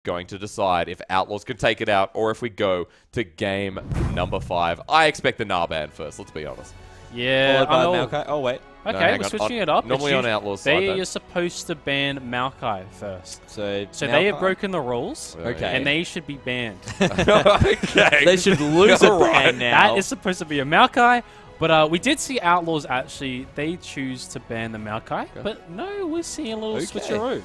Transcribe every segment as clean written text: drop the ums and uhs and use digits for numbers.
going to decide if Outlaws can take it out or if we go to game number 5. I expect the Nah ban first, let's be honest. Yeah, Oh, wait. Okay, we're switching it up. Normally on Outlaws side, They are supposed to ban Maokai first. So they have broken the rules. Okay. And they should be banned. Okay. They should lose a ban now. That is supposed to be a Maokai. But we did see Outlaws actually, they choose to ban the Maokai. Okay. But no, we're seeing a little switcheroo.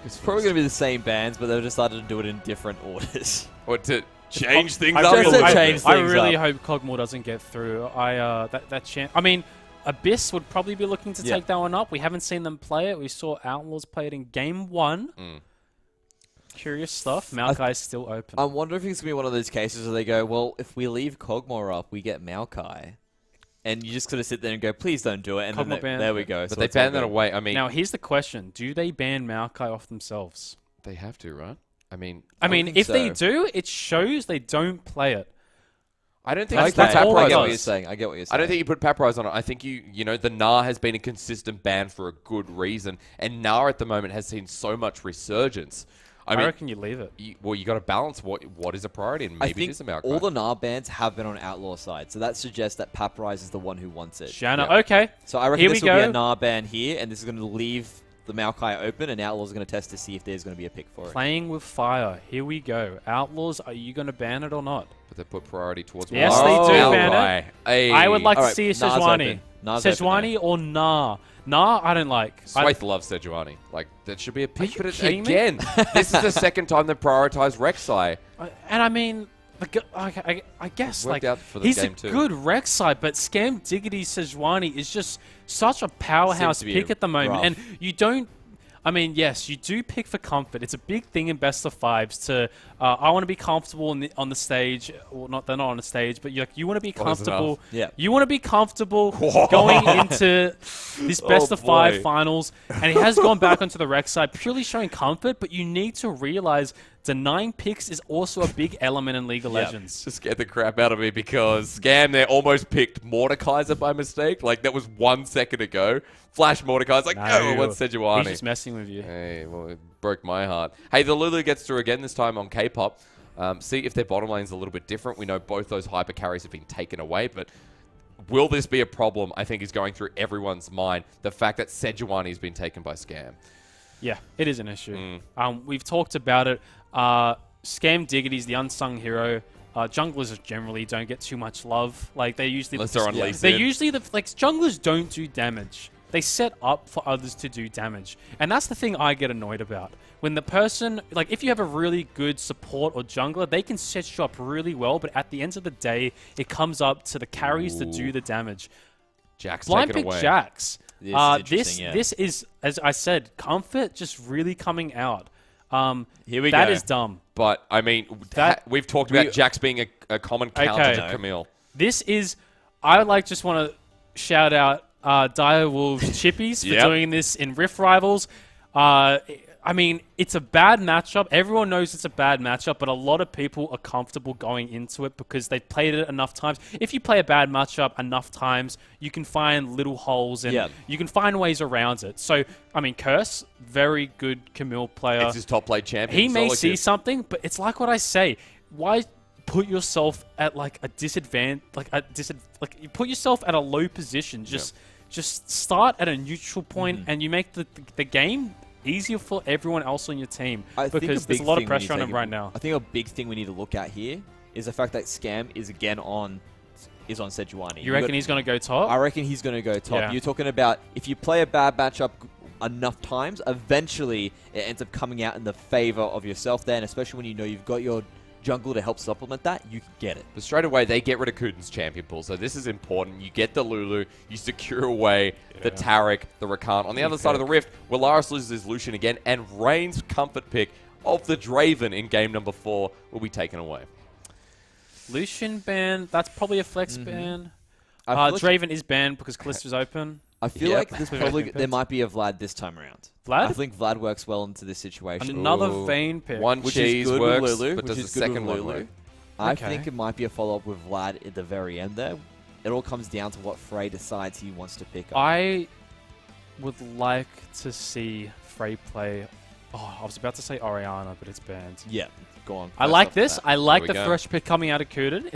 It's probably going to be the same bans, but they've decided to do it in different orders. Or to change things I up. really hope Cogmore doesn't get through. I mean, Abyss would probably be looking to take that one up. We haven't seen them play it. We saw Outlaws play it in game 1. Curious stuff. Maokai is still open. I wonder if it's going to be one of those cases where they go, well, if we leave Cogmore up, we get Maokai. And you just got to sit there and go, please don't do it. And then there we go. But so they ban that away. I mean, now, here's the question. Do they ban Maokai off themselves? They have to, right? I mean, if they do, it shows they don't play it. I don't think I get what you're saying. I get what you're saying. I don't think you put Paprise on it. I think you know, the Nah has been a consistent ban for a good reason, and Nah at the moment has seen so much resurgence. I mean, reckon you leave it. You got to balance what is a priority, and maybe it is a Maokai. All the Nah bans have been on Outlaw side, so that suggests that Paprise is the one who wants it. Shanna, okay. So I reckon this will be a Nah ban here, and this is going to leave the Maokai open, and Outlaws are going to test to see if there's going to be a pick for it. Playing with fire. Here we go. Outlaws, are you going to ban it or not? But they put priority towards Yes, they do ban it. Hey. I would like to see a Sejuani. Sejuani or Nah. Nah, I don't like. Swathe loves Sejuani. Like, that should be a pick. But again, this is the second time they've prioritized Rek'Sai. And I mean, I guess like he's a good Rek'Sai, but Scam Diggity Sejuani is just such a powerhouse pick at the moment. And you don't. I mean, yes, you do pick for comfort. It's a big thing in best of fives to, I want to be comfortable on the stage. Well, they're not on the stage, but you want to be comfortable. Yeah. You want to be comfortable going into this best of 5 finals. And he has gone back onto the rec side, purely showing comfort, but you need to realize denying picks is also a big element in League of Legends. Just scared the crap out of me because Scam there almost picked Mordekaiser by mistake. Like, that was 1 second ago. Flash Mordekaiser's like, no, what's Sejuani? He's just messing with you. Hey, well, it broke my heart. Hey, the Lulu gets through again, this time on K-pop. See if their bottom lane's a little bit different. We know both those hyper carries have been taken away, but will this be a problem? I think is going through everyone's mind. The fact that Sejuani has been taken by Scam. Yeah, it is an issue. We've talked about it. Scam Diggity's the unsung hero. Junglers generally don't get too much love. Like they usually, junglers don't do damage. They set up for others to do damage, and that's the thing I get annoyed about. When the person, like, if you have a really good support or jungler, they can set you up really well, but at the end of the day, it comes up to the carries to do the damage. Jax blind taken pick away. Jax. This is, as I said, comfort just really coming out. Here we go. That is dumb. But, I mean, we've talked about Jax being a common counter to Camille. This is... I just want to shout out Dire Wolves Chippies for doing this in Rift Rivals. I mean, it's a bad matchup. Everyone knows it's a bad matchup, but a lot of people are comfortable going into it because they've played it enough times. If you play a bad matchup enough times, you can find little holes and you can find ways around it. So, I mean, Curse, very good Camille player. It's his top played champion. He may see something, but it's like what I say. Why put yourself at like a disadvantage? You put yourself at a low position. Just start at a neutral point and you make the game easier for everyone else on your team because there's a lot of pressure on him right now. I think a big thing we need to look at here is the fact that Scam is again on Sejuani. You reckon he's going to go top? I reckon he's going to go top. Yeah. You're talking about if you play a bad matchup enough times, eventually it ends up coming out in the favor of yourself there, and especially when you know you've got your jungle to help supplement that, you can get it. But straight away, they get rid of Kuden's champion pool, so this is important. You get the Lulu, you secure away the Taric, the Rakan. On the other side of the Rift, Willaris loses his Lucian again, and Rain's comfort pick of the Draven in game number 4 will be taken away. Lucian ban, that's probably a flex ban. Draven is banned because Callista's open. I feel like there might be a Vlad this time around. Vlad? I think Vlad works well into this situation. Another Vayne pick. One cheese works, but does the second one work? I think it might be a follow-up with Vlad at the very end there. It all comes down to what Frey decides he wants to pick up. I would like to see Frey play Oh, I was about to say Orianna, but it's banned. Yeah, go on. I like this. I like the go. Thresh pick coming out of Kuden.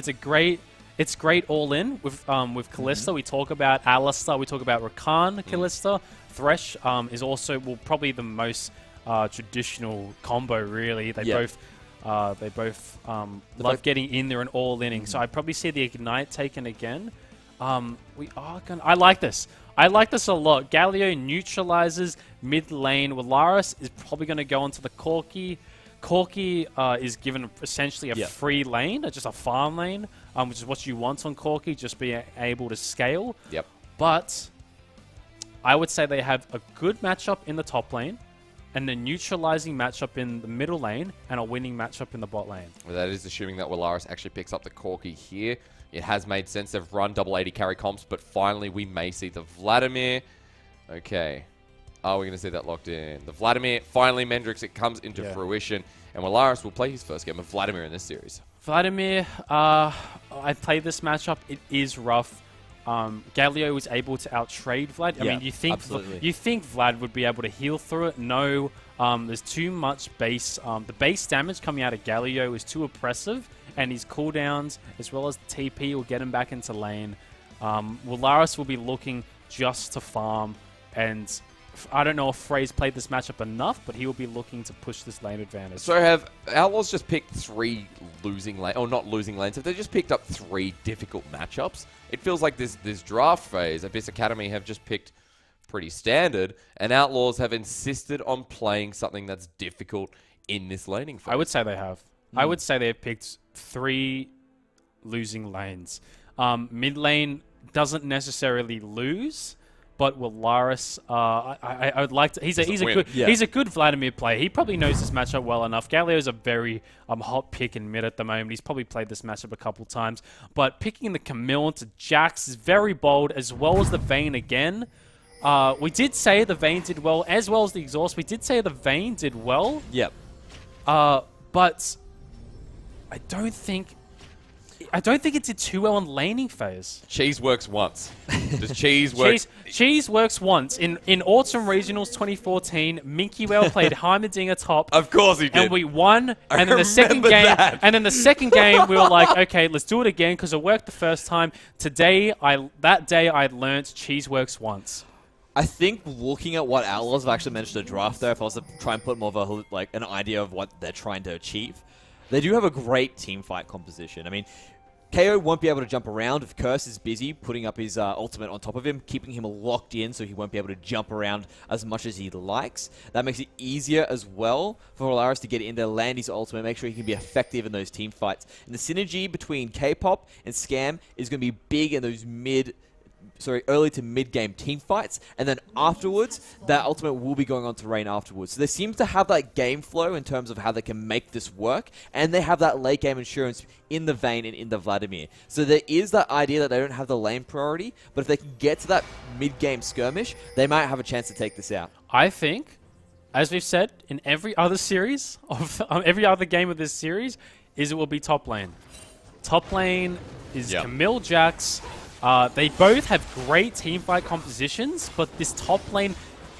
It's great all in with Kalista. We talk about Alistar. We talk about Rakan, Kalista. Thresh is also probably the most traditional combo. Really, they both love getting in there and all inning. So I probably see the Ignite taken again. I like this. I like this a lot. Galio neutralizes mid lane. Willaris is probably going to go onto the Corki. Corki is given essentially a free lane, just a farm lane, which is what you want on Corki, just being able to scale. Yep. But I would say they have a good matchup in the top lane, and a neutralizing matchup in the middle lane, and a winning matchup in the bot lane. Well, that is assuming that Willaris actually picks up the Corki here. It has made sense. They've run double 80 carry comps, but finally we may see the Vladimir. Okay. Are we going to see that locked in? The Vladimir, finally Mendrix, it comes into fruition. And Willaris will play his first game of Vladimir in this series. Vladimir, I played this matchup. It is rough. Galio was able to out-trade Vlad. I mean, you think Vlad would be able to heal through it? No. There's too much base. The base damage coming out of Galio is too oppressive, and his cooldowns, as well as TP, will get him back into lane. Willaris will be looking just to farm, and I don't know if Frey's played this matchup enough, but he will be looking to push this lane advantage. So have Outlaws just picked 3 losing lanes, or not losing lanes, have they just picked up 3 difficult matchups? It feels like this draft phase, Abyss Academy have just picked pretty standard, and Outlaws have insisted on playing something that's difficult in this laning phase. I would say they have. I would say they have picked 3 losing lanes. Mid lane doesn't necessarily lose, but Willaris, I would like to. He's a good Vladimir player. He probably knows this matchup well enough. Galio's a very hot pick in mid at the moment. He's probably played this matchup a couple times. But picking the Camille into Jax is very bold, as well as the Vayne again. We did say the Vayne did well as the Exhaust. We did say the Vayne did well. Yep. But I don't think it did too well in laning phase. Cheese works once. Does Cheese work? Cheese works once. In Autumn Regionals 2014, Minky Whale played Heimerdinger top. Of course he did. And we won. And then the second game, we were like, okay, let's do it again because it worked the first time. That day I learnt Cheese works once. I think looking at what Outlaws have actually managed to draft there, if I was to try and put more of an idea of what they're trying to achieve, they do have a great team fight composition. I mean, KO won't be able to jump around if Curse is busy putting up his ultimate on top of him, keeping him locked in so he won't be able to jump around as much as he likes. That makes it easier as well for Willaris to get in there, land his ultimate, make sure he can be effective in those team fights. And the synergy between K-pop and Scam is going to be big in those early to mid-game team fights, and then afterwards, that ultimate will be going on to Rain afterwards. So they seem to have that game flow in terms of how they can make this work, and they have that late-game insurance in the Vayne and in the Vladimir. So there is that idea that they don't have the lane priority, but if they can get to that mid-game skirmish, they might have a chance to take this out. I think, as we've said in every other series, every other game of this series, it will be top lane. Top lane is Camille Jax. They both have great teamfight compositions, but this top lane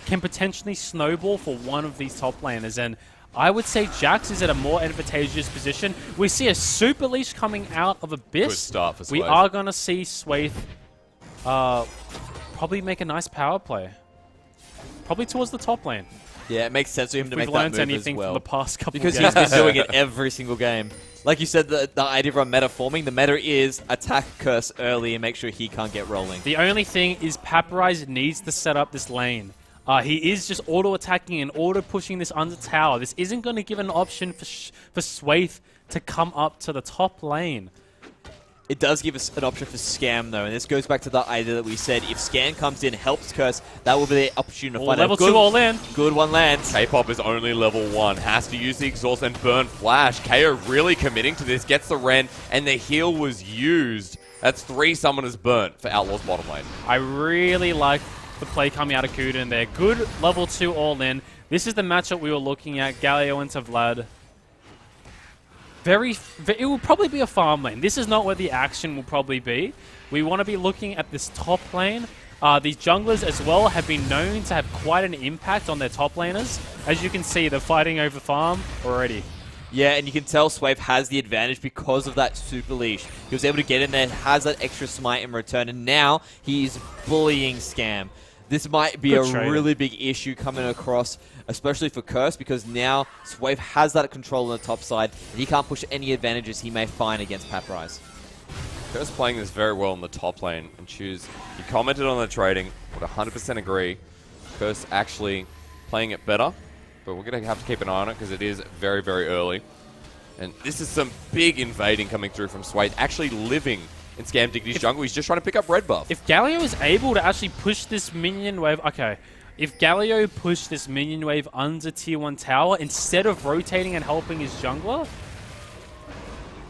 can potentially snowball for one of these top laners. And I would say Jax is at a more advantageous position. We see a super leash coming out of Abyss. Good start for Swathe. We are going to see Swathe probably make a nice power play. Probably towards the top lane. Yeah, it makes sense for him to make that move as well. We've learned anything from the past couple of games. Because he's been doing it every single game. Like you said, the idea of a meta forming, the meta is attack Curse early and make sure he can't get rolling. The only thing is Papyrize needs to set up this lane. He is just auto-attacking and auto-pushing this under tower. This isn't going to give an option for Swathe to come up to the top lane. It does give us an option for Scam, though, and this goes back to the idea that we said if Scam comes in, helps Curse, that will be the opportunity to find level 2 all in. Good one lands. K-pop is only level 1, has to use the Exhaust and burn Flash. KO really committing to this, gets the Ren, and the heal was used. That's 3 summoners burnt for Outlaws bottom lane. I really like the play coming out of Kuden there. Good level 2 all in. This is the matchup we were looking at, Galio into Vlad. It will probably be a farm lane. This is not where the action will probably be. We want to be looking at this top lane. These junglers as well have been known to have quite an impact on their top laners. As you can see, they're fighting over farm already. Yeah, and you can tell Swave has the advantage because of that super leash. He was able to get in there, has that extra smite in return, and now he's bullying Scam. This might be a really big issue coming across, especially for Curse, because now Swave has that control on the top side, and he can't push any advantages he may find against Paprise. Curse playing this very well in the top lane, and Choose, you commented on the trading, would 100% agree. Curse actually playing it better, but we're going to have to keep an eye on it because it is very, very early. And this is some big invading coming through from Swade, actually living in Scam Dignity's jungle. He's just trying to pick up red buff. If Galio is able to actually push this minion wave... Okay, if Galio pushed this minion wave under tier 1 tower, instead of rotating and helping his jungler,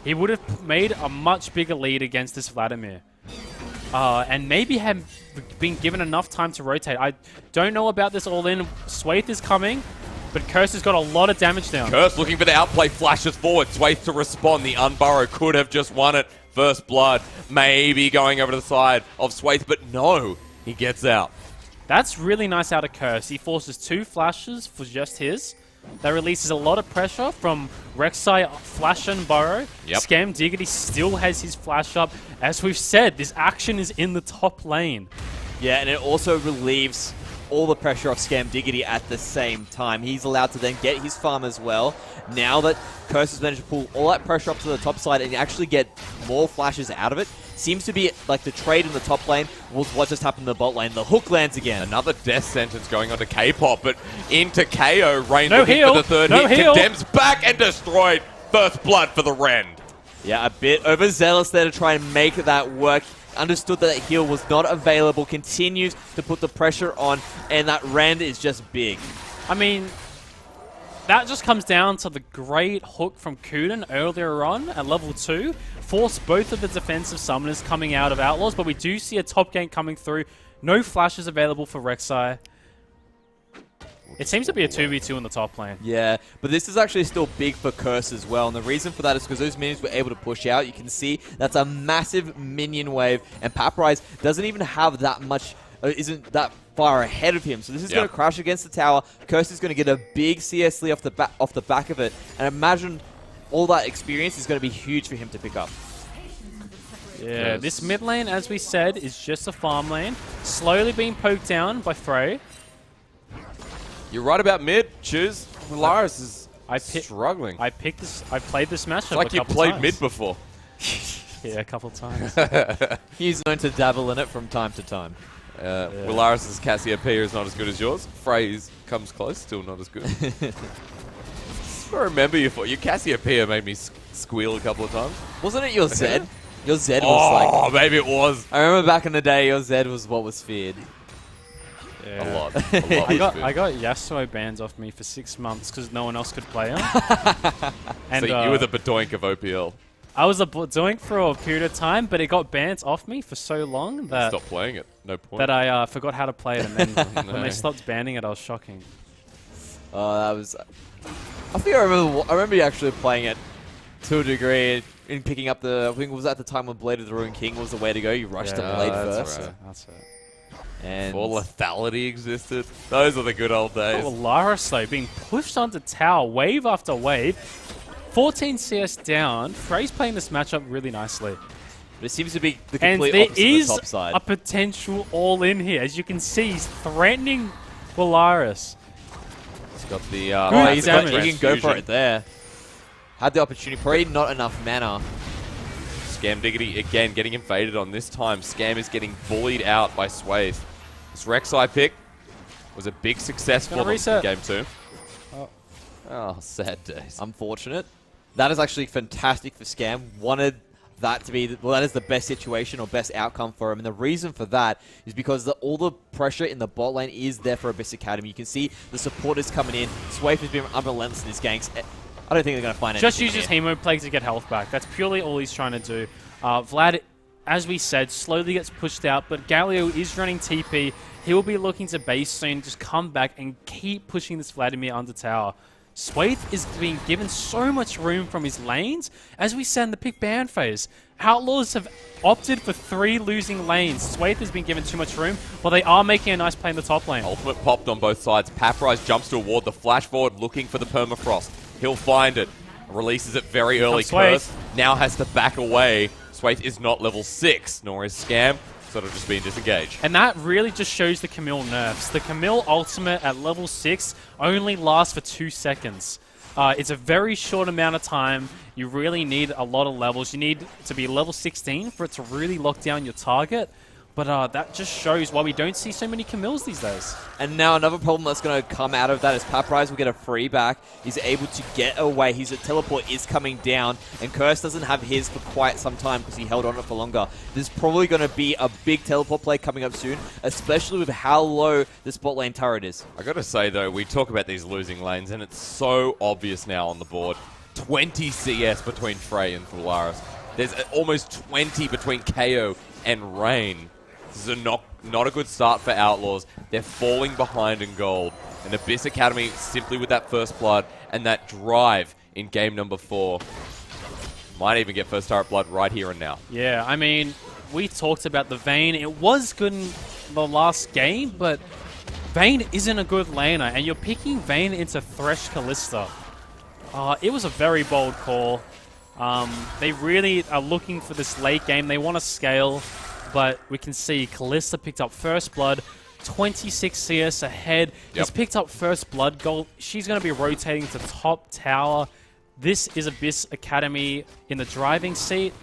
he would have made a much bigger lead against this Vladimir. And maybe have been given enough time to rotate. I don't know about this all-in. Swathe is coming, but Curse has got a lot of damage down. Curse looking for the outplay, flashes forward. Swathe to respond. The Unburrow could have just won it. First blood, maybe going over to the side of Swathe, but no, he gets out. That's really nice out of Curse. He forces 2 flashes for just his. That releases a lot of pressure from Rek'Sai, Flash and Burrow. Yep. Scam Diggity still has his flash up. As we've said, this action is in the top lane. Yeah, and it also relieves all the pressure off Scam Diggity at the same time. He's allowed to then get his farm as well. Now that Curse has managed to pull all that pressure up to the top side and actually get more flashes out of it, seems to be like the trade in the top lane was what just happened in the bot lane. The hook lands again. Another death sentence going on to K-Pop, but into KO. Rain no looking heal. for the third No hit. heal. Condemns back and destroyed. First blood for the Rend. Yeah, a bit overzealous there to try and make that work. Understood that heal was not available. Continues to put the pressure on, and that Rend is just big. I mean, that just comes down to the great hook from Kuden earlier on at level 2. Forced both of the defensive summoners coming out of Outlaws, but we do see a top gank coming through. No flashes available for Rek'Sai. It seems to be a 2v2 in the top lane. Yeah, but this is actually still big for Curse as well, and the reason for that is because those minions were able to push out. You can see that's a massive minion wave, and Paprise doesn't even have that much, isn't that far ahead of him. So this is going to crash against the tower. Curse is going to get a big CS lead off the back of it, and imagine all that experience is going to be huge for him to pick up. Yeah, this mid lane, as we said, is just a farm lane. Slowly being poked down by Frey. You're right about mid, Choose. Laris is struggling. I played this matchup it's like you played mid before. Yeah, a couple times. He's known to dabble in it from time to time. Willaris's Cassiopeia is not as good as yours. Frey's comes close, still not as good. I remember your Cassiopeia made me squeal a couple of times. Wasn't it your Zed? Your Zed was like... Oh, maybe it was. I remember back in the day, your Zed was what was feared. A Yeah. lot. I got Yasuo bans off me for 6 months because no one else could play him. And so you were the Badoink of OPL. I was a Badoink for a period of time, but it got banned off me for so long that Stop playing it. No point. that I forgot how to play it, and then when they stopped banning it, I was shocking. That was... I think I remember you actually playing it to a degree in picking up the... I think it was at the time when Blade of the Ruined King was the way to go. You rushed the Blade first. Right. That's it. And All lethality existed. Those are the good old days. Oh, Laris, though, being pushed onto tower wave after wave. 14 CS down. Frey's playing this matchup really nicely. But it seems to be the And complete there opposite is of the top side. a potential all-in here. As you can see, he's threatening Willaris. He's got the... He can go for it there. Had the opportunity, probably not enough mana. Scam Diggity, again, getting invaded on this time. Scam is getting bullied out by Swathe. This Rek'Sai pick was a big success for them in Game 2. Oh, sad days. Unfortunate. That is actually fantastic for Scam. Wanted that to be, well, that is the best situation or best outcome for him. And the reason for that is because all the pressure in the bot lane is there for Abyss Academy. You can see the supporters coming in. Swathe has been unrelentless in his ganks. I don't think they're going to find anything. Just uses Hemo Plague to get health back. That's purely all he's trying to do. Vlad, as we said, slowly gets pushed out, but Galio is running TP. He will be looking to base soon, just come back and keep pushing this Vladimir under tower. Swathe is being given so much room from his lanes. As we said in the pick ban phase, Outlaws have opted for 3 losing lanes. Swathe has been given too much room, but they are making a nice play in the top lane. Ultimate popped on both sides. Paprise jumps to award the flash forward, looking for the permafrost. He'll find it. Releases it very early. Curse now has to back away. Swathe is not level 6, nor is Scam. Sort of just being disengaged. And that really just shows the Camille nerfs. The Camille ultimate at level 6 only lasts for 2 seconds. It's a very short amount of time. You really need a lot of levels. You need to be level 16 for it to really lock down your target. But that just shows why we don't see so many Camilles these days. And now another problem that's going to come out of that is Paprise will get a free back. He's able to get away. His teleport is coming down, and Curse doesn't have his for quite some time because he held on it for longer. There's probably going to be a big teleport play coming up soon, especially with how low the spot lane turret is. I got to say, though, we talk about these losing lanes, and it's so obvious now on the board. 20 CS between Frey and Thularis. There's almost 20 between KO and Rain. This is not a good start for Outlaws. They're falling behind in gold. And Abyss Academy, simply with that first blood and that drive in game number 4, might even get first turret blood right here and now. Yeah, I mean, we talked about the Vayne. It was good in the last game, but Vayne isn't a good laner, and you're picking Vayne into Thresh Kalista. It was a very bold call. They really are looking for this late game. They want to scale. But we can see Kalista picked up first blood, 26 CS ahead. He's picked up first blood gold. She's going to be rotating to top tower. This is Abyss Academy in the driving seat.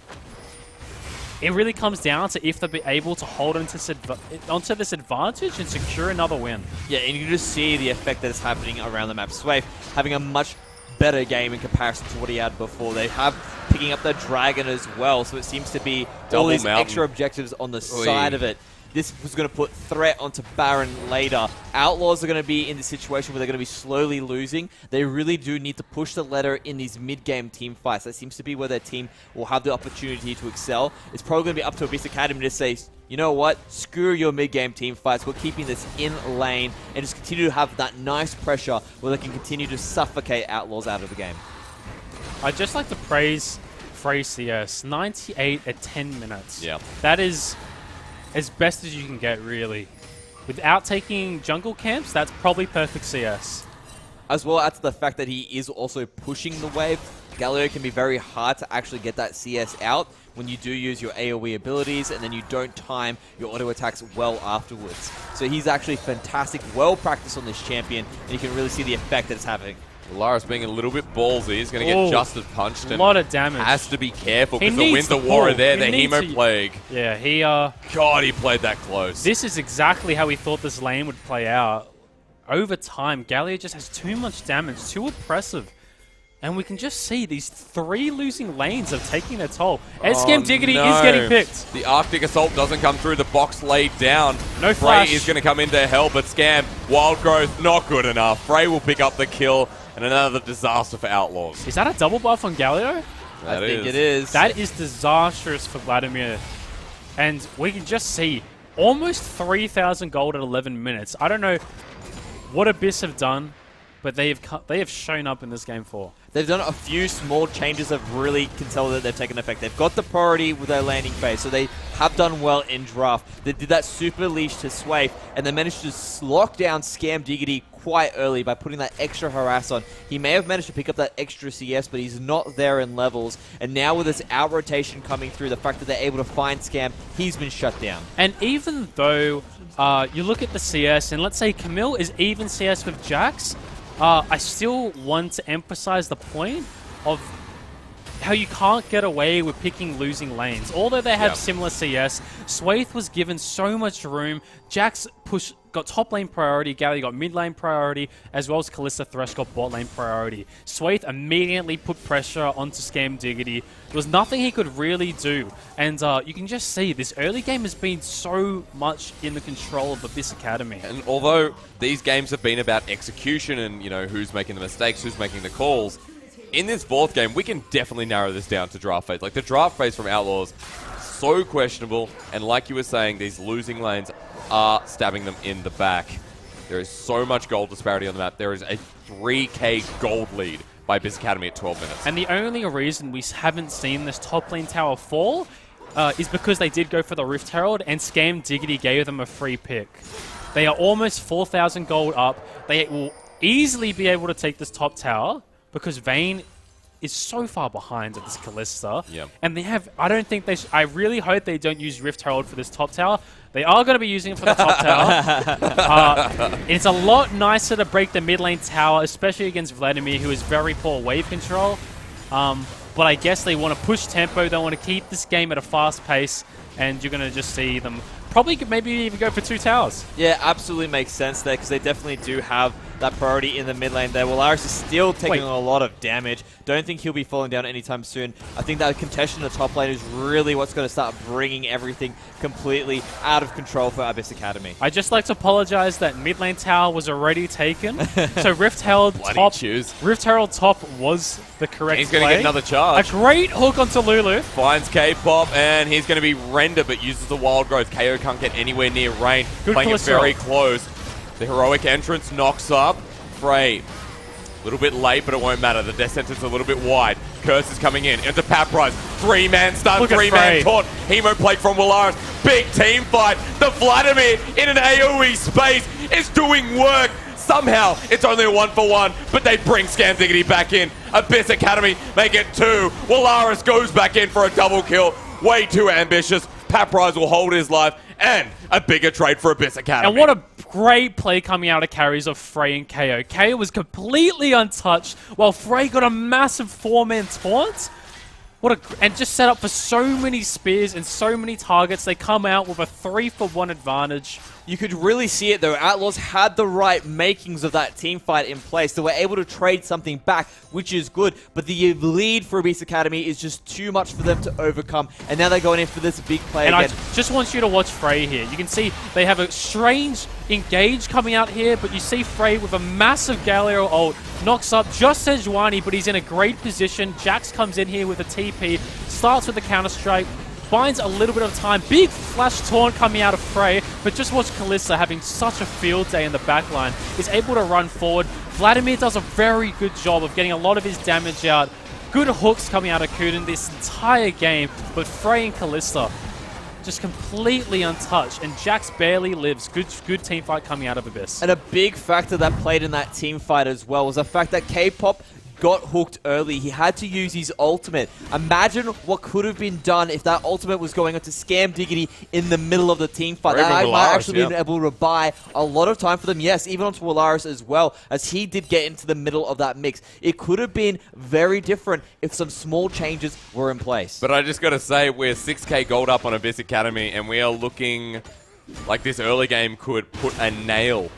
It really comes down to if they'll be able to hold onto this advantage and secure another win. Yeah, and you can just see the effect that is happening around the map. Swathe having a much better game in comparison to what he had before. They have picking up the dragon as well, so it seems to be all these extra objectives on the side of it. This was going to put threat onto Baron later. Outlaws are going to be in the situation where they're going to be slowly losing. They really do need to push the ladder in these mid-game team fights. That seems to be where their team will have the opportunity to excel. It's probably going to be up to Abyss Academy to say, you know what, screw your mid-game team fights. We're keeping this in lane and just continue to have that nice pressure where they can continue to suffocate Outlaws out of the game. I'd just like to praise Frey CS. 98 at 10 minutes. Yeah. That is as best as you can get, really. Without taking jungle camps, that's probably perfect CS. As well as the fact that he is also pushing the wave. Galio can be very hard to actually get that CS out when you do use your AoE abilities and then you don't time your auto attacks well afterwards. So he's actually fantastic, well practiced on this champion, and you can really see the effect that it's having. Laris being a little bit ballsy. He's going to get just as punched. A lot of damage. Has to be careful because the Winter War are there. The Hemo Plague. Yeah, he... God, he played that close. This is exactly how we thought this lane would play out. Over time, Galio just has too much damage, too oppressive. And we can just see these 3 losing lanes of taking their toll. Scam Diggity is getting picked. The Arctic Assault doesn't come through. The box laid down. No flash. Frey is going to come into hell, but Scam, Wild Growth, not good enough. Frey will pick up the kill, and another disaster for Outlaws. Is that a double buff on Galio? I think it is. That is disastrous for Vladimir. And we can just see almost 3,000 gold at 11 minutes. I don't know what Abyss have done, but they have shown up in this game 4. They've done a few small changes that really can tell that they've taken effect. They've got the priority with their landing phase, so they have done well in draft. They did that super leash to Swathe, and they managed to lock down Scam Diggity quite early by putting that extra harass on. He may have managed to pick up that extra CS, but he's not there in levels. And now with this out rotation coming through, the fact that they're able to find Scam, he's been shut down. And even though you look at the CS, and let's say Camille is even CS with Jax, I still want to emphasize the point of how you can't get away with picking losing lanes. Although they have similar CS, Swathe was given so much room. Jax got top lane priority, Galio got mid lane priority, as well as Kalista Thresh got bot lane priority. Swathe immediately put pressure onto Scam Diggity. There was nothing he could really do. And you can just see this early game has been so much in the control of Abyss Academy. And although these games have been about execution and, you know, who's making the mistakes, who's making the calls, in this 4th game, we can definitely narrow this down to draft phase. Like, the draft phase from Outlaws, so questionable. And like you were saying, these losing lanes are stabbing them in the back. There is so much gold disparity on the map. There is a 3k gold lead by Biz Academy at 12 minutes. And the only reason we haven't seen this top lane tower fall is because they did go for the Rift Herald, and Scam Diggity gave them a free pick. They are almost 4,000 gold up. They will easily be able to take this top tower because Vayne is so far behind at this Kalista. Yep. And they have, I don't think they I really hope they don't use Rift Herald for this top tower. They are going to be using it for the top tower. It's a lot nicer to break the mid lane tower, especially against Vladimir, who is very poor wave control. But I guess they want to push tempo. They want to keep this game at a fast pace, and you're going to just see them probably maybe even go for 2 towers. Yeah, absolutely makes sense there, because they definitely do have that priority in the mid lane there. Willaris is still taking a lot of damage. Don't think he'll be falling down anytime soon. I think that contention in the top lane is really what's going to start bringing everything completely out of control for Abyss Academy. I'd just like to apologize that mid lane tower was already taken. So Rift Herald top was the correct He's going to get another charge. A great hook onto Lulu. Finds K-Pop, and he's going to be rendered, but uses the wild growth. KO can't get anywhere near Rain. Good playing it very close. The heroic entrance knocks up Frey. A little bit late, but it won't matter. The death sentence a little bit wide. Curse is coming in. Into Paprise. 3-man stun, 3-man taunt. Hemo Plague from Willaris. Big team fight. The Vladimir in an AoE space is doing work. Somehow, it's only a 1-for-1, but they bring Scam Diggity back in. Abyss Academy make it 2. Willaris goes back in for a double kill. Way too ambitious. Paprise will hold his life, and a bigger trade for Abyss Academy. And what a great play coming out of carries of Frey and KO. KO was completely untouched, while Frey got a massive 4-man taunt. And just set up for so many spears and so many targets. They come out with a 3-for-1 advantage. You could really see it though. Outlaws had the right makings of that team fight in place. They were able to trade something back, which is good. But the lead for Abyss Academy is just too much for them to overcome. And now they're going in for this big play again. And I just want you to watch Frey here. You can see they have a strange engage coming out here, but you see Frey with a massive Galileo ult. Knocks up just Sejuani, but he's in a great position. Jax comes in here with a TP, starts with the counter-strike, finds a little bit of time. Big flash taunt coming out of Frey, but just watch Kalista having such a field day in the backline. Is able to run forward. Vladimir does a very good job of getting a lot of his damage out. Good hooks coming out of Kuden this entire game, but Frey and Kalista just completely untouched, and Jax barely lives. Good team fight coming out of Abyss. And a big factor that played in that team fight as well was the fact that K-Pop got hooked early. He had to use his ultimate. Imagine what could have been done if that ultimate was going onto Scam Diggity in the middle of the team fight. That might actually been able to buy a lot of time for them. Yes, even onto Willaris as well, as he did get into the middle of that mix. It could have been very different if some small changes were in place. But I just got to say, we're 6k gold up on Abyss Academy, and we are looking like this early game could put a nail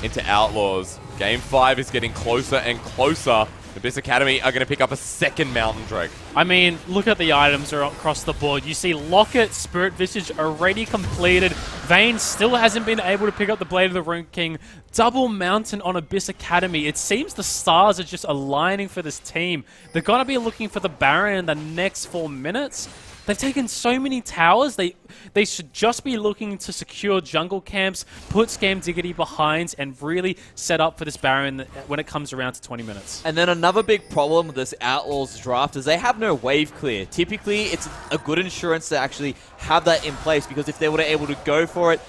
into Outlaws. Game 5 is getting closer and closer. Abyss Academy are going to pick up a second Mountain Drake. I mean, look at the items across the board. You see Locket, Spirit Visage already completed. Vayne still hasn't been able to pick up the Blade of the Rune King. Double Mountain on Abyss Academy. It seems the stars are just aligning for this team. They're going to be looking for the Baron in the next 4 minutes. They've taken so many towers. They should just be looking to secure jungle camps, put Scam Diggity behind, and really set up for this Baron when it comes around to 20 minutes. And then another big problem with this Outlaws draft is they have no wave clear. Typically, it's a good insurance to actually have that in place, because if they were able to go for it,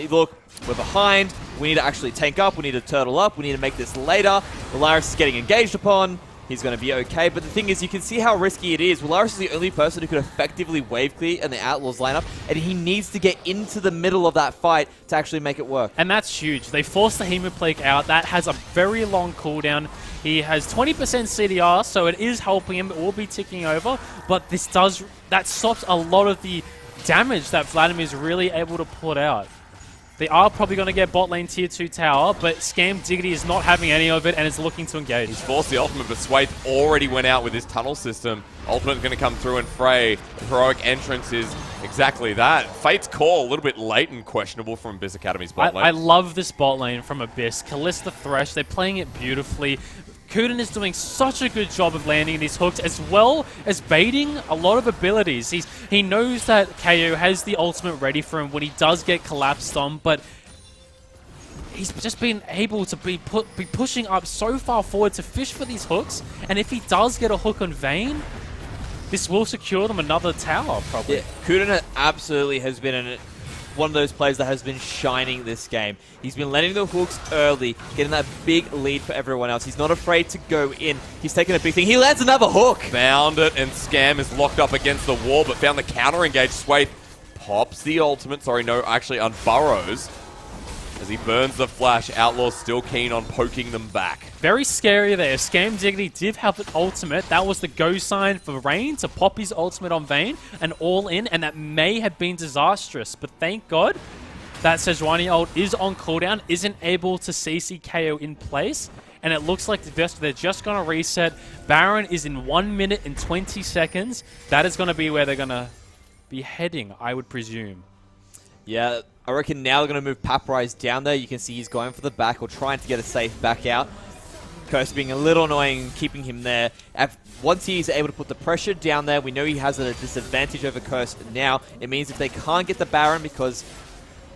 look, we're behind, we need to actually tank up, we need to turtle up, we need to make this later. Willaris is getting engaged upon. He's going to be okay, but the thing is, you can see how risky it is. Willaris is the only person who could effectively wave clear in the Outlaws lineup, and he needs to get into the middle of that fight to actually make it work. And that's huge. They forced the Hemoplague out. That has a very long cooldown. He has 20% CDR, so it is helping him. It will be ticking over, but that stops a lot of the damage that Vladimir is really able to put out. They are probably going to get bot lane tier 2 tower, but Scam Diggity is not having any of it and is looking to engage. He's forced the ultimate, but Swathe already went out with his tunnel system. Ultimate going to come through, and Frey, the heroic entrance is exactly that. Fate's call, a little bit late and questionable from Abyss Academy's bot lane. I love this bot lane from Abyss. Kalista Thresh, they're playing it beautifully. Kuden is doing such a good job of landing these hooks, as well as baiting a lot of abilities. He knows that KO has the ultimate ready for him when he does get collapsed on, but he's just been able to be pushing up so far forward to fish for these hooks. And if he does get a hook on Vayne, this will secure them another tower, probably. Yeah, Kuden absolutely has been one of those players that has been shining this game. He's been letting the hooks early, getting that big lead for everyone else. He's not afraid to go in. He's taking a big thing. He lands another hook. Found it, and Scam is locked up against the wall, but found the counter-engage. Swathe pops the ultimate. Sorry, no, actually unburrows. As he burns the flash, Outlaws still keen on poking them back. Very scary there. Scam Diggity did have the ultimate. That was the go sign for Rain to pop his ultimate on Vayne and all in, and that may have been disastrous. But thank God that Sejuani ult is on cooldown, isn't able to CC KO in place, and it looks like they're just going to reset. Baron is in 1 minute and 20 seconds. That is going to be where they're going to be heading, I would presume. Yeah, I reckon now they're going to move Paprise down there. You can see he's going for the back or trying to get a safe back out. Curse being a little annoying, keeping him there. Once he's able to put the pressure down there, we know he has a disadvantage over Curse now. It means if they can't get the Baron, because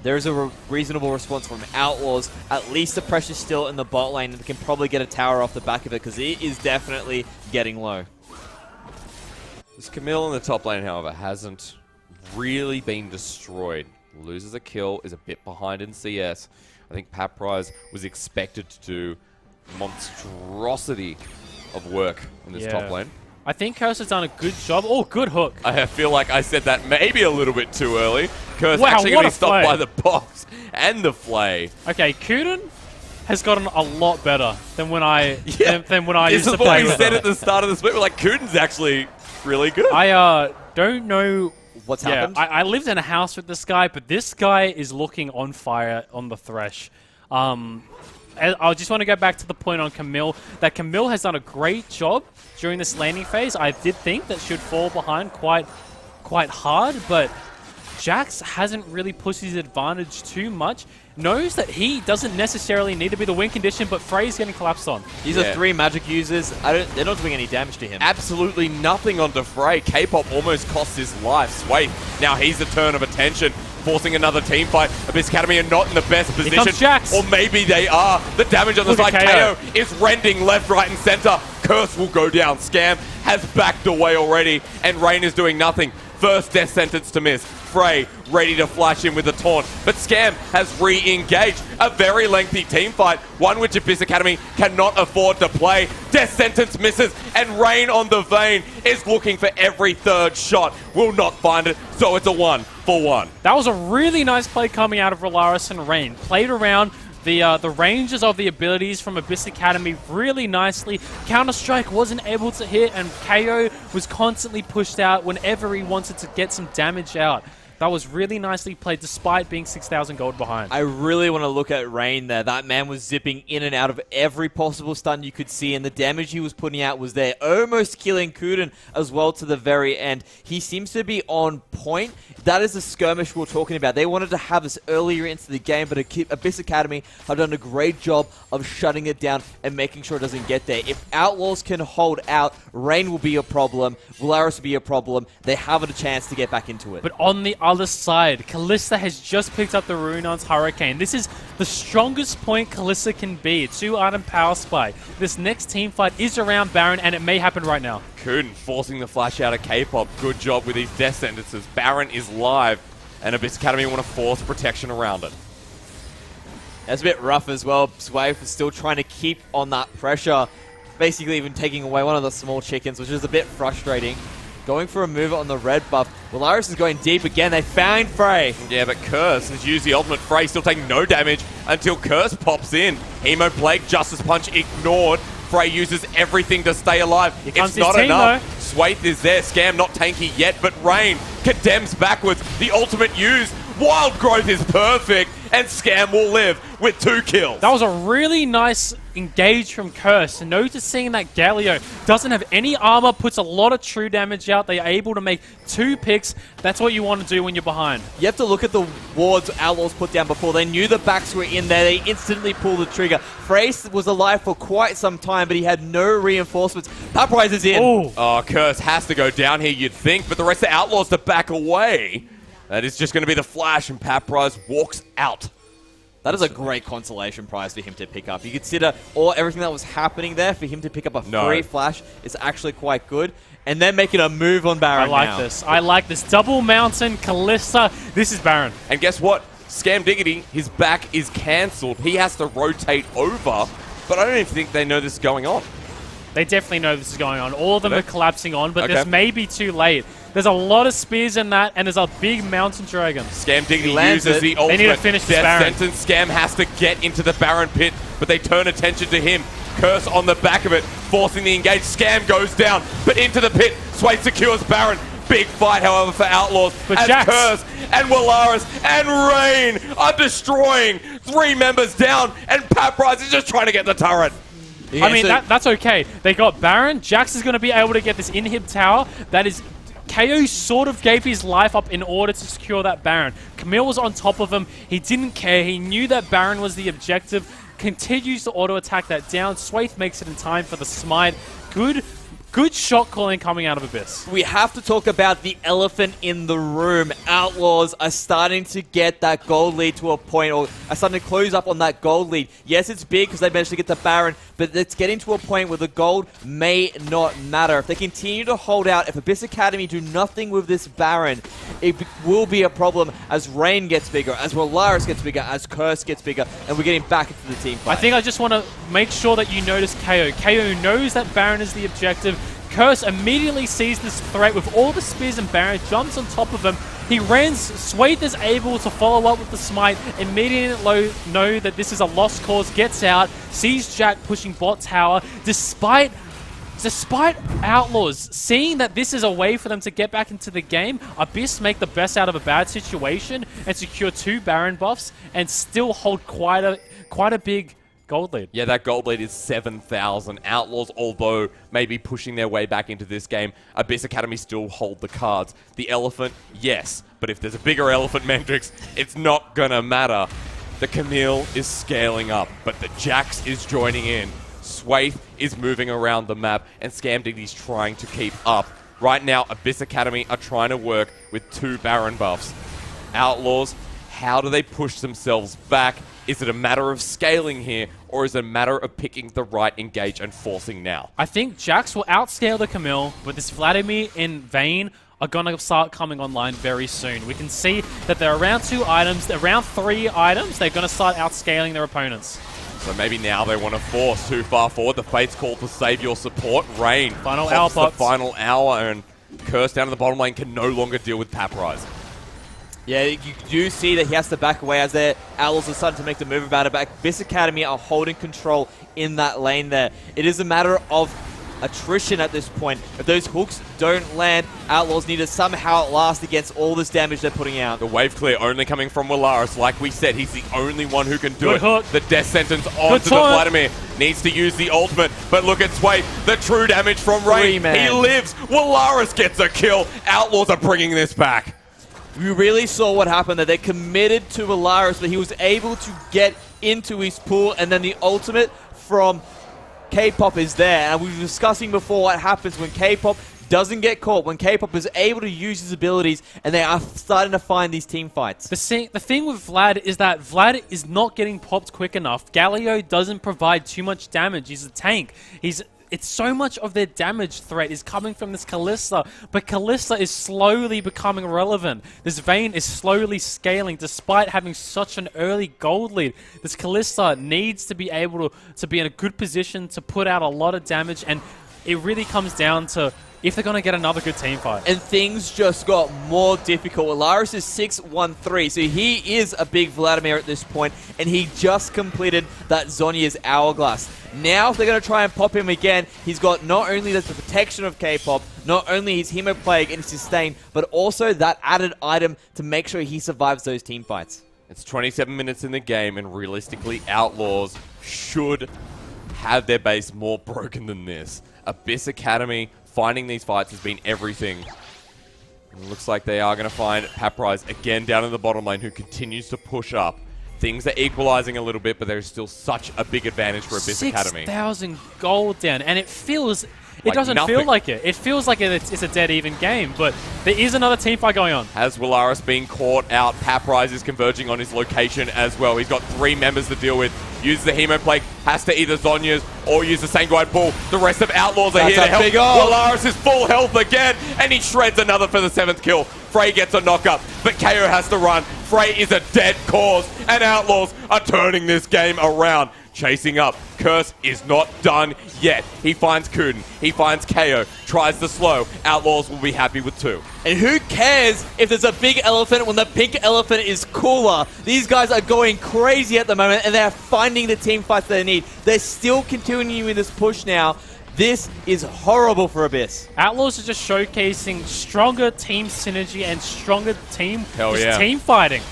there is a reasonable response from Outlaws, at least the pressure's still in the bot lane, and they can probably get a tower off the back of it, because it is definitely getting low. This Camille in the top lane, however, hasn't really been destroyed. Loses a kill, is a bit behind in CS. I think Paprise was expected to do monstrosity of work in this top lane. I think Curse has done a good job. Oh, good hook. I feel like I said that maybe a little bit too early. Curse actually going to be stopped by the box and the flay. Okay, Kuden has gotten a lot better than when I used to play. This is what we said at the start of the split. We're like, Kuden's actually really good. I don't know what's happened. I lived in a house with this guy, but this guy is looking on fire on the Thresh. I just want to go back to the point on Camille, that Camille has done a great job during this laning phase. I did think that she'd fall behind quite hard, but Jax hasn't really pushed his advantage too much. Knows that he doesn't necessarily need to be the win condition, but Frey's getting collapsed on. These are 3 magic users. They're not doing any damage to him. Absolutely nothing onto Frey. K-Pop almost cost his life. Swathe, now he's a turn of attention, forcing another team fight. Abyss Academy are not in the best position. Here comes Jax. Or maybe they are. The damage on the side. KO is rending left, right, and center. Curse will go down. Scam has backed away already, and Rain is doing nothing. First death sentence to miss. Frey ready to flash in with a taunt, but Scam has re-engaged. A very lengthy team fight, one which Abyss Academy cannot afford to play. Death sentence misses, and Rain on the Vayne is looking for every third shot. Will not find it, so it's a 1-for-1. That was a really nice play coming out of Rolaris and Rain. Played around the ranges of the abilities from Abyss Academy really nicely. Counter-Strike wasn't able to hit, and KO was constantly pushed out whenever he wanted to get some damage out. That was really nicely played despite being 6,000 gold behind. I really want to look at Rain there. That man was zipping in and out of every possible stun you could see, and the damage he was putting out was there. Almost killing Kuden as well to the very end. He seems to be on point. That is the skirmish we're talking about. They wanted to have this earlier into the game, but Abyss Academy have done a great job of shutting it down and making sure it doesn't get there. If Outlaws can hold out, Rain will be a problem. Volaris will be a problem. They haven't a chance to get back into it. But on the other side, Kalista has just picked up the Runon's Hurricane. This is the strongest point Kalista can be. 2-item power spike. This next team fight is around Baron, and it may happen right now. Kuden forcing the flash out of K-Pop. Good job with his death sentences. Baron is live, and Abyss Academy want to force protection around it. That's a bit rough as well. Swathe is still trying to keep on that pressure. Basically even taking away one of the small chickens, which is a bit frustrating. Going for a move on the red buff. Volaris is going deep again. They found Frey. Yeah, but Curse has used the ultimate. Frey still taking no damage until Curse pops in. Hemo Plague, Justice Punch ignored. Frey uses everything to stay alive. It's not enough. Swathe is there. Scam not tanky yet, but Rain condemns backwards. The ultimate used. Wild Growth is perfect, and Scam will live with 2 kills. That was a really nice engage from Curse. Noticing that Galio doesn't have any armor, puts a lot of true damage out. They are able to make 2 picks. That's what you want to do when you're behind. You have to look at the wards Outlaws put down before. They knew the backs were in there. They instantly pulled the trigger. Frace was alive for quite some time, but he had no reinforcements. Paprise is in. Ooh. Oh, Curse has to go down here, you'd think, but the rest of Outlaws to back away. That is just going to be the flash, and Paprise walks out. That is a great consolation prize for him to pick up. You consider everything that was happening there, for him to pick up a free flash is actually quite good. And then making a move on Baron I like this. Double Mountain, Kalista. This is Baron. And guess what? Scam Diggity, his back is cancelled. He has to rotate over, but I don't even think they know this is going on. They definitely know this is going on. All of them are collapsing on, but this may be too late. There's a lot of spears in that, and there's a big mountain dragon. Scam Diggity uses the ultimate. They need to finish this Baron. Sentence. Scam has to get into the Baron pit, but they turn attention to him. Curse on the back of it, forcing the engage. Scam goes down, but into the pit. Sway secures Baron. Big fight, however, for Outlaws. But as Jax Curse and Willaris and Rain are destroying 3 members down, and Paprise is just trying to get the turret. I mean, that's okay. They got Baron. Jax is going to be able to get this inhib tower. That is... KO sort of gave his life up in order to secure that Baron. Camille was on top of him. He didn't care. He knew that Baron was the objective. Continues to auto-attack that down. Swaith makes it in time for the smite. Good shot calling coming out of Abyss. We have to talk about the elephant in the room. Outlaws are starting to get that gold lead to a point, or are starting to close up on that gold lead. Yes, it's big because they managed to get the Baron, but it's getting to a point where the gold may not matter. If they continue to hold out, if Abyss Academy do nothing with this Baron, it will be a problem as Rain gets bigger, as Willaris gets bigger, as Curse gets bigger, and we're getting back into the team fight. I think I just want to make sure that you notice KO. KO knows that Baron is the objective. Curse immediately sees this threat with all the spears and Baron, jumps on top of him. He runs. Swaith is able to follow up with the smite. Immediately know that this is a lost cause. Gets out. Sees Jack pushing bot tower. Despite Outlaws seeing that this is a way for them to get back into the game, Abyss make the best out of a bad situation and secure 2 Baron buffs and still hold quite a big gold lead. Yeah, that gold lead is 7,000. Outlaws, although maybe pushing their way back into this game, Abyss Academy still hold the cards. The elephant, yes, but if there's a bigger elephant, Mendrix, it's not gonna matter. The Camille is scaling up, but the Jax is joining in. Swaith is moving around the map, and Scam Diggity's trying to keep up. Right now, Abyss Academy are trying to work with 2 Baron buffs. Outlaws, how do they push themselves back? Is it a matter of scaling here, or is it a matter of picking the right engage and forcing now? I think Jax will outscale the Camille, but this Vladimir and Vayne are going to start coming online very soon. We can see that they're around 2 items, around 3 items, they're going to start outscaling their opponents. So maybe now they want to force too far forward. The Fate's call to save your support. Rain final hour the final hour, and Curse down to the bottom lane can no longer deal with Paprise. Yeah, you do see that he has to back away as their Outlaws are starting to make the move about it back. Abyss Academy are holding control in that lane there. It is a matter of attrition at this point. If those hooks don't land, Outlaws need to somehow outlast against all this damage they're putting out. The wave clear only coming from Willaris. Like we said, he's the only one who can do it. Hook. The death sentence onto the Vladimir. Needs to use the ultimate, but look at Sway. The true damage from Rain. He lives. Willaris gets a kill. Outlaws are bringing this back. We really saw what happened there. They committed to Willaris, but he was able to get into his pool, and then the ultimate from K-Pop is there. And we were discussing before what happens when K-Pop doesn't get caught, when K-Pop is able to use his abilities, and they are starting to find these team fights. The thing with Vlad is that Vlad is not getting popped quick enough. Galio doesn't provide too much damage. He's a tank. It's so much of their damage threat is coming from this Kalista, but Kalista is slowly becoming relevant. This Vayne is slowly scaling despite having such an early gold lead. This Kalista needs to be able to be in a good position to put out a lot of damage, and it really comes down to if they're going to get another good team fight. And things just got more difficult. Willaris is 6-1-3, so he is a big Vladimir at this point, and he just completed that Zhonya's Hourglass. Now, if they're going to try and pop him again, he's got not only the protection of K-Pop, not only his Hemoplague and Sustain, but also that added item to make sure he survives those team fights. It's 27 minutes in the game, and realistically, Outlaws should have their base more broken than this. Abyss Academy finding these fights has been everything. And it looks like they are going to find Paprise again down in the bottom lane, who continues to push up. Things are equalizing a little bit, but there's still such a big advantage for Abyss Academy. 6,000 gold down, and it feels It doesn't nothing. feel like it. It feels like it's a dead even game, but there is another team fight going on. Has Willaris being caught out? Paprise is converging on his location as well. He's got 3 members to deal with. Uses the Hemoplague, has to either Zhonya's or use the Sanguine Bull. The rest of Outlaws are here to help. Willaris is full health again, and he shreds another for the 7th kill. Frey gets a knock-up, but KO has to run. Frey is a dead cause, and Outlaws are turning this game around. Chasing up. Curse is not done yet. He finds Kuden. He finds KO. Tries the slow. Outlaws will be happy with 2. And who cares if there's a big elephant when the pink elephant is cooler? These guys are going crazy at the moment, and they're finding the team fights they need. They're still continuing this push now. This is horrible for Abyss. Outlaws are just showcasing stronger team synergy and stronger team team fighting.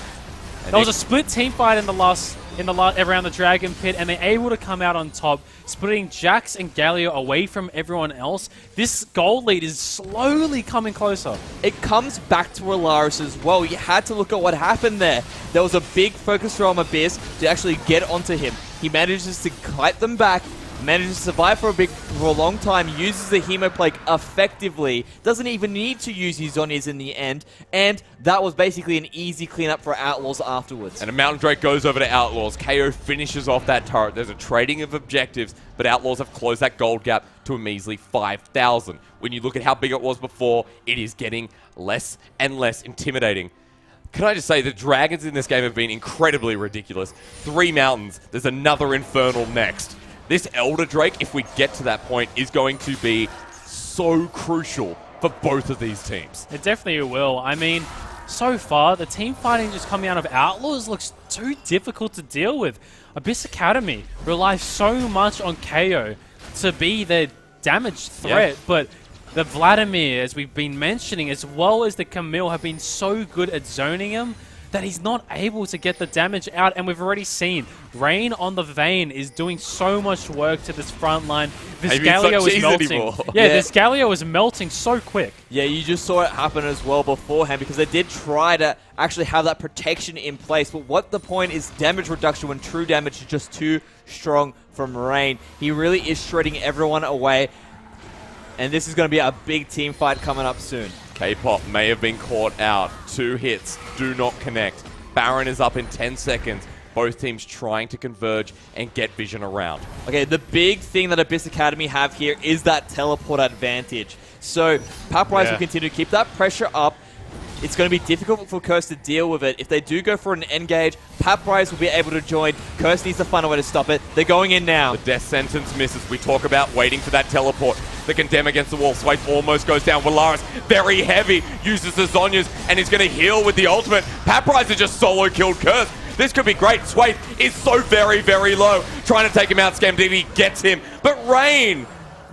There was a split team fight in the last around the Dragon Pit, and they're able to come out on top, splitting Jax and Galio away from everyone else. This gold lead is slowly coming closer. It comes back to Willaris as well. You had to look at what happened there. There was a big focus from Abyss to actually get onto him. He manages to kite them back, manages to survive for a long time, uses the Hemoplague effectively, doesn't even need to use his Zhonya's in the end, and that was basically an easy cleanup for Outlaws afterwards. And a Mountain Drake goes over to Outlaws. KO finishes off that turret. There's a trading of objectives, but Outlaws have closed that gold gap to a measly 5,000. When you look at how big it was before, it is getting less and less intimidating. Can I just say, the Dragons in this game have been incredibly ridiculous. 3 mountains. There's another Infernal next. This Elder Drake, if we get to that point, is going to be so crucial for both of these teams. It definitely will. I mean, so far, the team fighting just coming out of Outlaws looks too difficult to deal with. Abyss Academy relies so much on KO to be their damage threat, but the Vladimir, as we've been mentioning, as well as the Camille, have been so good at zoning him that he's not able to get the damage out, and we've already seen Rain on the Vayne is doing so much work to this front line. This Galio is melting. This Galio is melting so quick. Yeah, you just saw it happen as well beforehand, because they did try to actually have that protection in place, but what the point is damage reduction when true damage is just too strong from Rain. He really is shredding everyone away, and this is going to be a big team fight coming up soon. K-Pop may have been caught out. 2 hits do not connect. Baron is up in 10 seconds. Both teams trying to converge and get vision around. Okay, the big thing that Abyss Academy have here is that teleport advantage. So Paprise will continue to keep that pressure up. It's going to be difficult for Curse to deal with it. If they do go for an engage, Paprise will be able to join. Curse needs to find a way to stop it. They're going in now. The death sentence misses. We talk about waiting for that teleport. The Condemn against the wall. Swaith almost goes down. Willaris, very heavy, uses the Zhonya's and is going to heal with the ultimate. Paprise has just solo killed Curse. This could be great. Swaith is so very, very low. Trying to take him out. Scamdini gets him. But Rain,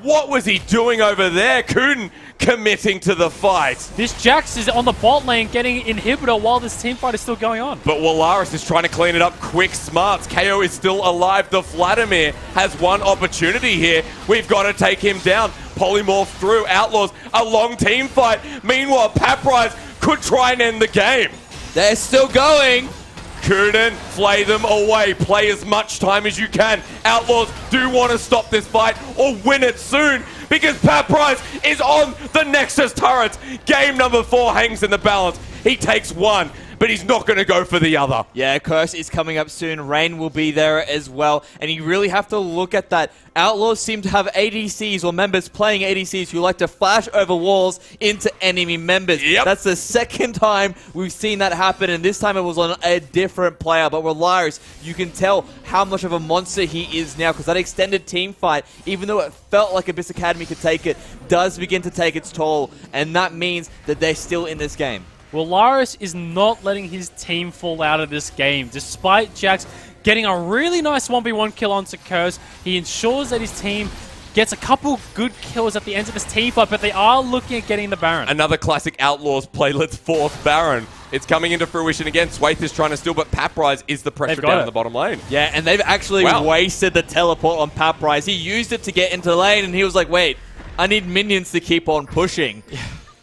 what was he doing over there? Kuden committing to the fight. This Jax is on the bot lane getting inhibitor while this team fight is still going on. But Willaris is trying to clean it up quick smarts. KO is still alive. The Vladimir has one opportunity here. We've got to take him down. Polymorph through. Outlaws, a long team fight. Meanwhile, Paprise could try and end the game. They're still going. Kuden, flay them away. Play as much time as you can. Outlaws do want to stop this fight or win it soon, because Paprise is on the Nexus turrets. Game number 4 hangs in the balance. He takes one, but he's not going to go for the other. Yeah, Curse is coming up soon. Rain will be there as well. And you really have to look at that. Outlaws seem to have ADCs or members playing ADCs who like to flash over walls into enemy members. Yep. That's the second time we've seen that happen, and this time it was on a different player. But Willaris, you can tell how much of a monster he is now, because that extended team fight, even though it felt like Abyss Academy could take it, does begin to take its toll. And that means that they're still in this game. Willaris is not letting his team fall out of this game. Despite Jax getting a really nice 1v1 kill onto Curse, he ensures that his team gets a couple good kills at the end of this team fight, but they are looking at getting the Baron. Another classic Outlaws playlet's 4th Baron. It's coming into fruition again. Swaith is trying to steal, but Paprise is the pressure down in the bottom lane. Yeah, and they've actually wasted the teleport on Paprise. He used it to get into lane, and he was like, wait, I need minions to keep on pushing.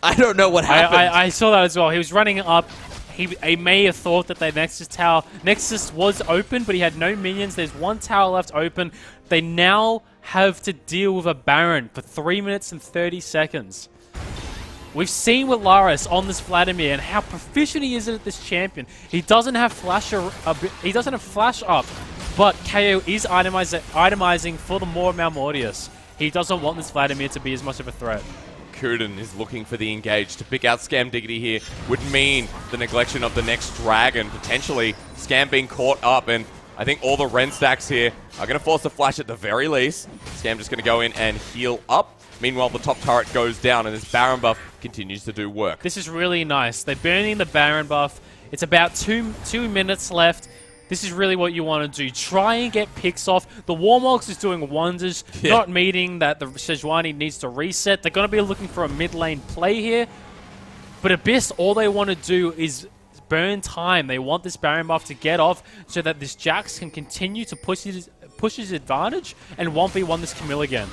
I don't know what happened. I saw that as well. He was running up. He may have thought that the Nexus was open, but he had no minions. There's one tower left open. They now have to deal with a Baron for 3 minutes and 30 seconds. We've seen with Laris on this Vladimir and how proficient he is at this champion. He doesn't have flash up, but KO is itemizing for the more Malmortius. He doesn't want this Vladimir to be as much of a threat. Kuden is looking for the engage. To pick out Scam Diggity here would mean the neglection of the next dragon, potentially Scam being caught up, and I think all the Ren stacks here are going to force a flash at the very least. Scam just going to go in and heal up. Meanwhile, the top turret goes down, and this Baron buff continues to do work. This is really nice. They're burning the Baron buff. It's about two minutes left. This is really what you want to do. Try and get picks off. The Warmogs is doing wonders, not meaning that the Sejuani needs to reset. They're going to be looking for a mid lane play here. But Abyss, all they want to do is burn time. They want this Baron buff to get off so that this Jax can continue to push his advantage and 1v1 this Camille again.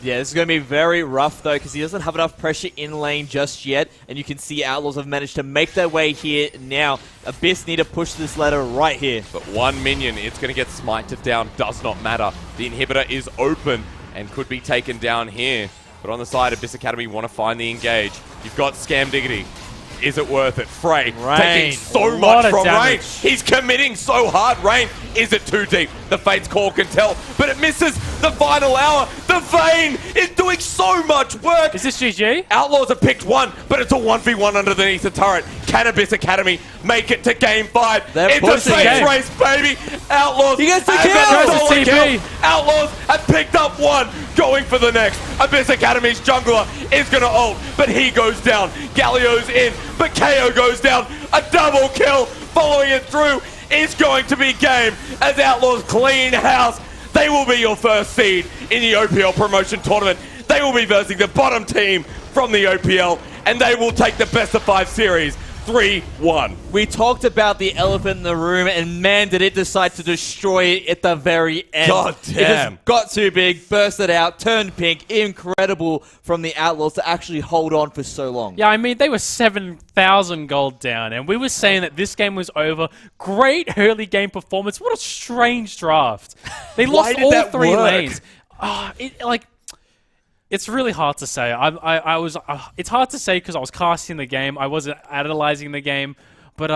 Yeah, this is going to be very rough, though, because he doesn't have enough pressure in lane just yet. And you can see Outlaws have managed to make their way here now. Abyss need to push this ladder right here. But one minion, it's going to get smited down. Does not matter. The inhibitor is open and could be taken down here. But on the side, Abyss Academy want to find the engage. You've got Scam Diggity. Is it worth it? Frey taking so much from Rain. He's committing so hard. Rain, is it too deep? The Fate's Call can tell, but it misses the final hour. The Vayne is doing so much work. Is this GG? Outlaws have picked one, but it's a 1v1 underneath the turret. Can Abyss Academy make it to game 5? It's a safe race, baby. Outlaws he gets the kill. Outlaws have picked up one, going for the next. Abyss Academy's jungler is going to ult, but he goes down. Galio's in, but KO goes down. A double kill, following it through is going to be game as Outlaws clean house. They will be your first seed in the OPL promotion tournament. They will be versing the bottom team from the OPL, and they will take the best of 5 series 3-1. We talked about the elephant in the room, and man, did it decide to destroy it at the very end. God damn. It just got too big, bursted out, turned pink. Incredible from the Outlaws to actually hold on for so long. Yeah, I mean, they were 7,000 gold down, and we were saying that this game was over. Great early game performance. What a strange draft. They lost all 3 lanes. It's really hard to say. It's hard to say because I was casting the game. I wasn't analyzing the game, but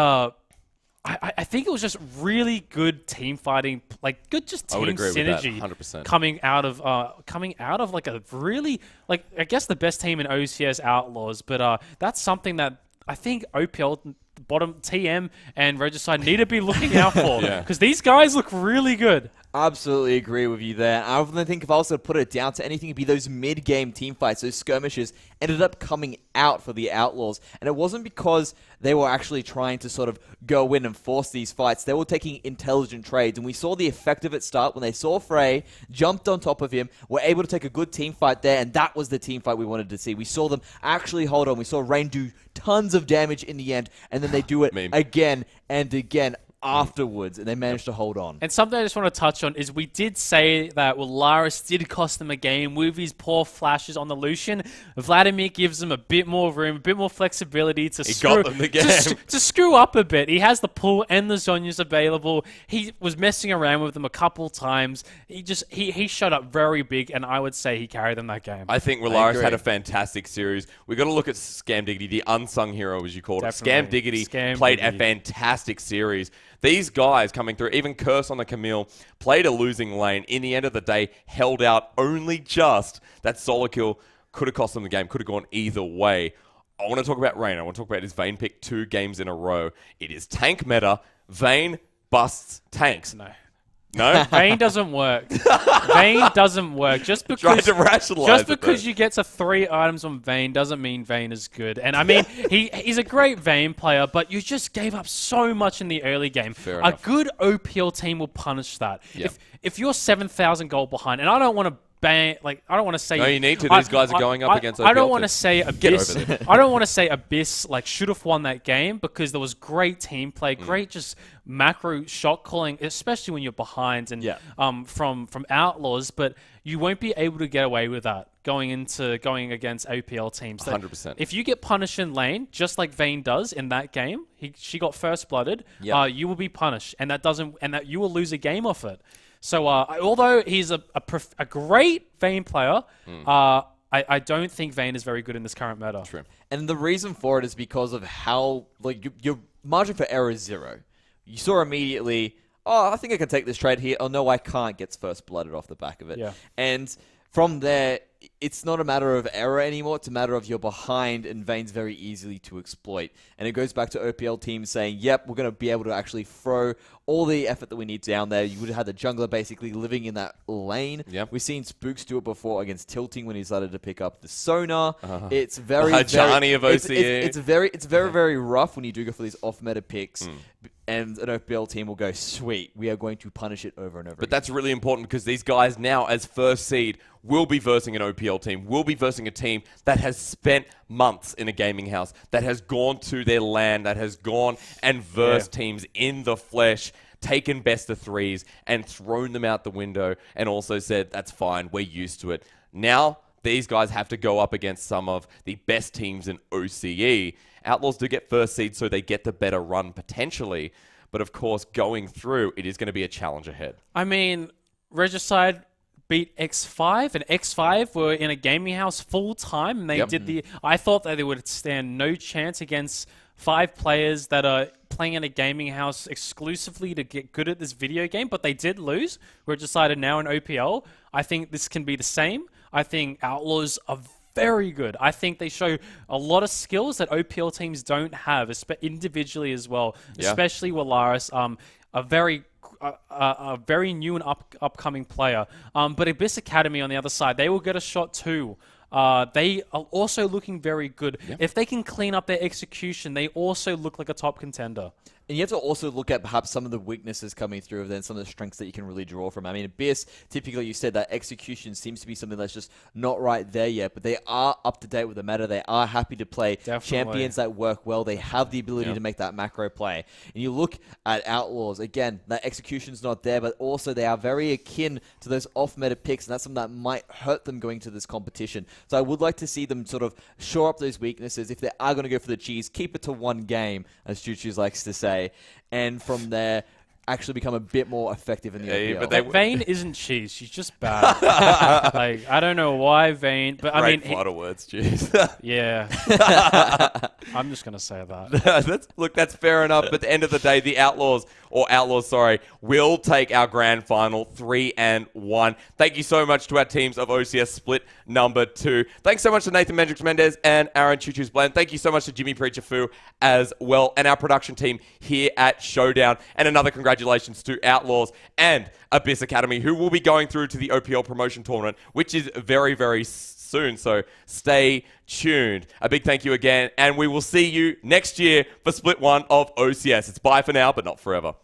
I think it was just really good team fighting, like good just team synergy. 100%. Coming out of like a really I guess the best team in OCS Outlaws, but that's something that I think OPL bottom TM and Regicide need to be looking out for because these guys look really good. Absolutely agree with you there. I think if I was to put it down to anything, it'd be those mid-game team fights, those skirmishes, ended up coming out for the Outlaws. And it wasn't because they were actually trying to sort of go in and force these fights. They were taking intelligent trades. And we saw the effect of it start when they saw Frey, jumped on top of him, were able to take a good team fight there, and that was the team fight we wanted to see. We saw them actually hold on. We saw Rain do tons of damage in the end, and then they do it again and again afterwards, and they managed to hold on. And something I just want to touch on is we did say that Laris did cost them a game with his poor flashes on the Lucian. Vladimir gives them a bit more room, a bit more flexibility to screw up a bit. He has the pull and the Zhonya's available. He was messing around with them a couple times. He showed up very big, and I would say he carried them that game. I think Laris had a fantastic series. We got to look at Scam Diggity, the unsung hero, as you called it. Scam Diggity played a fantastic series. These guys coming through, even Curse on the Camille, played a losing lane. In the end of the day, held out only just. That solo kill could have cost them the game, could have gone either way. I want to talk about Rain. I want to talk about his Vayne pick 2 games in a row. It is tank meta. Vayne busts tanks. No? Vayne doesn't work. Vayne doesn't work. Just because you get to 3 items on Vayne doesn't mean Vayne is good. And I mean, he's a great Vayne player, but you just gave up so much in the early game. A good OPL team will punish that. Yep. If you're 7,000 gold behind, and I don't want to I don't want to say. No, you need to. These guys are going up against OPL. I don't want to say Abyss. I don't want to say Abyss should have won that game because there was great team play, great just macro shot calling, especially when you're behind and from Outlaws. But you won't be able to get away with that going against OPL teams. 100%. If you get punished in lane, just like Vayne does in that game, she got first blooded. You will be punished, and that you will lose a game off it. So although he's a great Vayne player, I don't think Vayne is very good in this current meta. True. And the reason for it is because of how, like, your margin for error is 0. You saw immediately, oh, I think I can take this trade here. Oh, no, I can't, gets first blooded off the back of it. Yeah. And from there, it's not a matter of error anymore. It's a matter of you're behind, and Vayne's very easily to exploit. And it goes back to OPL teams saying, yep, we're going to be able to actually throw all the effort that we need down there. You would have had the jungler basically living in that lane. Yep. We've seen Spooks do it before against Tilting when he started to pick up the sonar. It's very, Johnny of OCS. It's very rough when you do go for these off-meta picks. And an OPL team will go, sweet, we are going to punish it over and over But that's really important because these guys now, as first seed, will be versing an OPL team, will be versing a team that has spent months in a gaming house, that has gone to their LAN, that has gone and versed teams in the flesh, taken best of threes, and thrown them out the window, and also said, that's fine, we're used to it. Now, these guys have to go up against some of the best teams in OCE. Outlaws do get first seed, so they get the better run potentially. But of course, going through, it is going to be a challenge ahead. I mean, Regicide beat X5, and X5 were in a gaming house full time, and they did the. I thought that they would stand no chance against 5 players that are playing in a gaming house exclusively to get good at this video game, but they did lose. Regicide now in OPL. I think this can be the same. I think Outlaws are very good. I think they show a lot of skills that OPL teams don't have, individually as well, especially Willaris, a very new and upcoming player. But Abyss Academy on the other side, they will get a shot too. They are also looking very good. If they can clean up their execution, they also look like a top contender. And you have to also look at perhaps some of the weaknesses coming through and then some of the strengths that you can really draw from. I mean, Abyss, typically you said that execution seems to be something that's just not right there yet, but they are up to date with the meta. They are happy to play champions that work well. They have the ability to make that macro play. And you look at Outlaws, again, that execution's not there, but also they are very akin to those off-meta picks, and that's something that might hurt them going to this competition. So I would like to see them sort of shore up those weaknesses. If they are going to go for the cheese, keep it to one game, as Choo-Choo likes to say. And from there, actually become a bit more effective in the OPL. But Vayne isn't cheese. She's just bad. Like, I don't know why Vayne, but I mean... a lot of words, jeez. Yeah. I'm just going to say that. Look, that's fair enough. But at the end of the day, the Outlaws, will take our grand final 3-1. Thank you so much to our teams of OCS Split number 2. Thanks so much to Nathan Mendrix-Mendez and Aaron Choo-Choo's Blend. Thank you so much to Jimmy Preacher Fu as well, and our production team here at Showdown. And another congratulations to Outlaws and Abyss Academy, who will be going through to the OPL promotion tournament, which is very, very soon. So stay tuned. A big thank you again, and we will see you next year for Split 1 of OCS. It's bye for now, but not forever.